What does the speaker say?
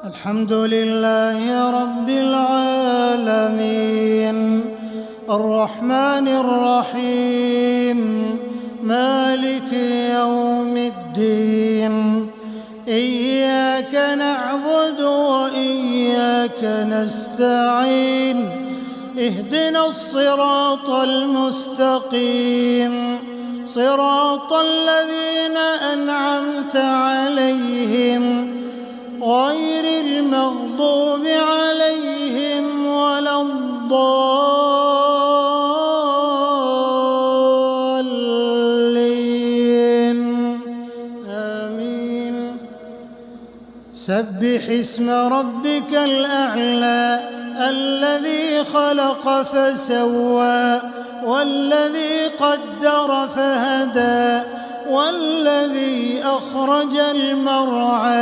الحمد لله رب العالمين الرحمن الرحيم مالك يوم الدين إياك نعبد وإياك نستعين اهدنا الصراط المستقيم صراط الذين أنعمت عليهم غير المغضوب عليهم ولا الضالين آمين. سبح اسم ربك الأعلى الذي خلق فسوى والذي قدر فهدى والذي أخرج المرعى